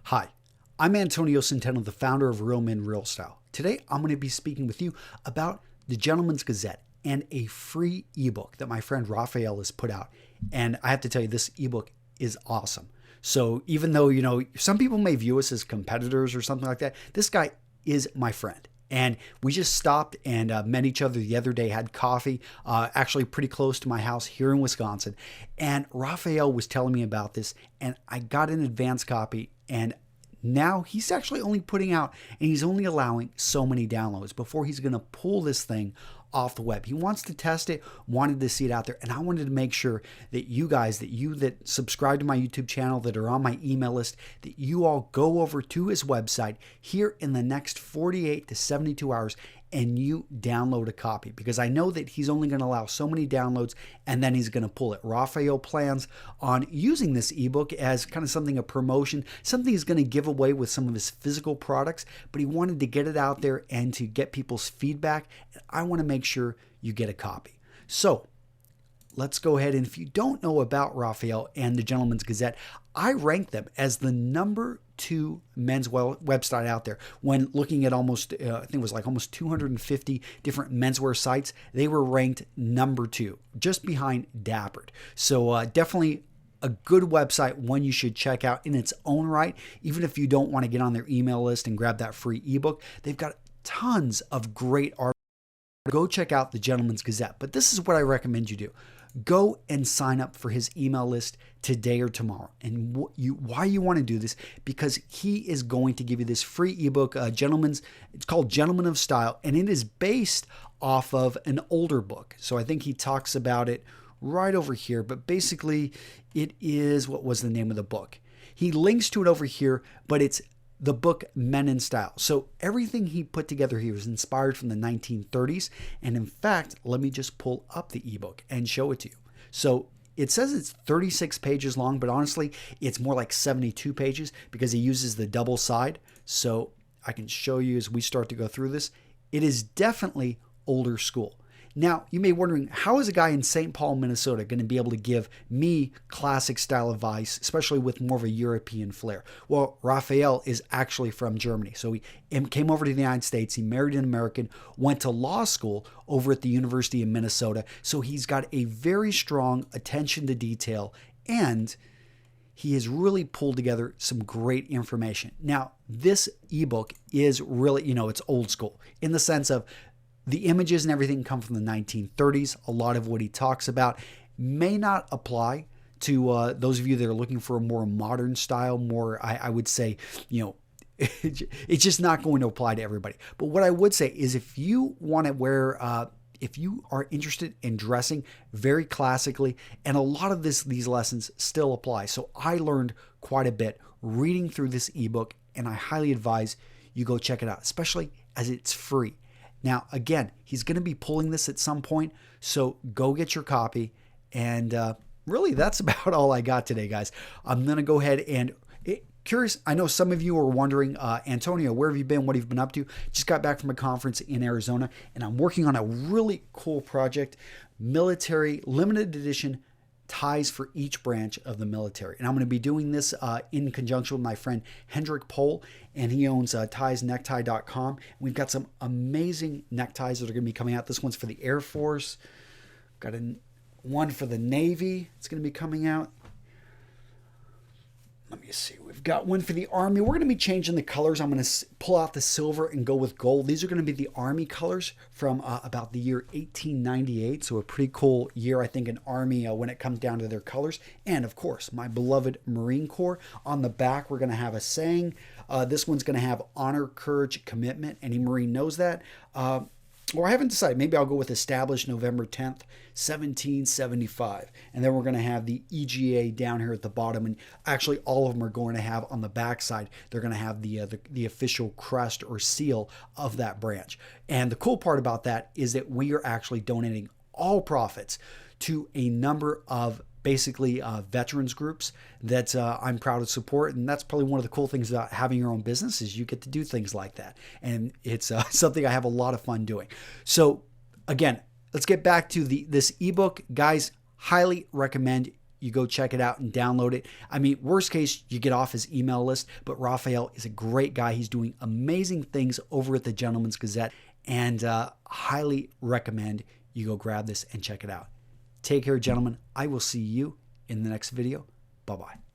Hi, I'm Antonio Centeno, the founder of Real Men Real Style. Today, I'm going to be speaking with you about the Gentleman's Gazette and a free ebook that my friend Raphael has put out. And I have to tell you, this ebook is awesome. So even though, some people may view us as competitors or something like that, this guy is my friend. And we just stopped and met each other the other day, had coffee, actually pretty close to my house here in Wisconsin. And Raphael was telling me about this, and I got an advance copy, and now he's actually only putting out, and he's only allowing so many downloads before he's going to pull this thing off the web. He wants to test it, wanted to see it out there, and I wanted to make sure that you guys, that subscribe to my YouTube channel, that are on my email list, that you all go over to his website here in the next 48 to 72 hours and you download a copy, because I know that he's only going to allow so many downloads and then he's going to pull it. Raphael plans on using this ebook as kind of something, a promotion, something he's going to give away with some of his physical products, but he wanted to get it out there and to get people's feedback. I want to make sure you get a copy. So let's go ahead, and if you don't know about Raphael and the Gentleman's Gazette, I rank them as the number 2 men's website out there. When looking at almost, I think it was like almost 250 different menswear sites, they were ranked number 2, just behind Dappered. So definitely a good website, one you should check out in its own right. Even if you don't want to get on their email list and grab that free ebook, they've got tons of great art. Go check out the Gentleman's Gazette. But this is what I recommend you do. Go and sign up for his email list today or tomorrow. And why you want to do this? Because he is going to give you this free ebook, it's called Gentleman of Style, and it is based off of an older book. So I think he talks about it right over here, but basically it is, what was the name of the book? He links to it over here, but it's the book Men in Style. So everything he put together here was inspired from the 1930s. And in fact, let me just pull up the ebook and show it to you. So it says it's 36 pages long, but honestly, it's more like 72 pages because he uses the double side. So I can show you as we start to go through this. It is definitely older school. Now, you may be wondering, how is a guy in St. Paul, Minnesota going to be able to give me classic style advice, especially with more of a European flair? Well, Raphael is actually from Germany. So he came over to the United States. He married an American, went to law school over at the University of Minnesota. So he's got a very strong attention to detail, and he has really pulled together some great information. Now, this ebook is really, it's old school in the sense of the images and everything come from the 1930s. A lot of what he talks about may not apply to those of you that are looking for a more modern style, I would say, it's just not going to apply to everybody. But what I would say is if you want to wear, if you are interested in dressing very classically, and a lot of these lessons still apply. So I learned quite a bit reading through this ebook, and I highly advise you go check it out, especially as it's free. Now, again, he's going to be pulling this at some point, so go get your copy. And really, that's about all I got today, guys. I'm going to go ahead and curious. I know some of you are wondering, Antonio, where have you been? What have you been up to? Just got back from a conference in Arizona, and I'm working on a really cool project, military limited edition ties for each branch of the military. And I'm going to be doing this in conjunction with my friend Hendrik Pohl, and he owns tiesnecktie.com. We've got some amazing neckties that are going to be coming out. This one's for the Air Force. Got one for the Navy. It's going to be coming out. Let me see. We've got one for the Army. We're going to be changing the colors. I'm going to pull out the silver and go with gold. These are going to be the Army colors from about the year 1898. So a pretty cool year, I think, in Army when it comes down to their colors. And, of course, my beloved Marine Corps. On the back, we're going to have a saying. This one's going to have honor, courage, commitment. Any Marine knows that. Or I haven't decided. Maybe I'll go with established November 10th, 1775. And then we're going to have the EGA down here at the bottom. And actually, all of them are going to have on the backside, they're going to have the official crest or seal of that branch. And the cool part about that is that we are actually donating all profits to a number of basically veterans groups that I'm proud to support. And that's probably one of the cool things about having your own business is you get to do things like that. And it's something I have a lot of fun doing. So again, let's get back to this ebook. Guys, highly recommend you go check it out and download it. I mean, worst case, you get off his email list, but Raphael is a great guy. He's doing amazing things over at the Gentleman's Gazette, and highly recommend you go grab this and check it out. Take care, gentlemen. I will see you in the next video. Bye-bye.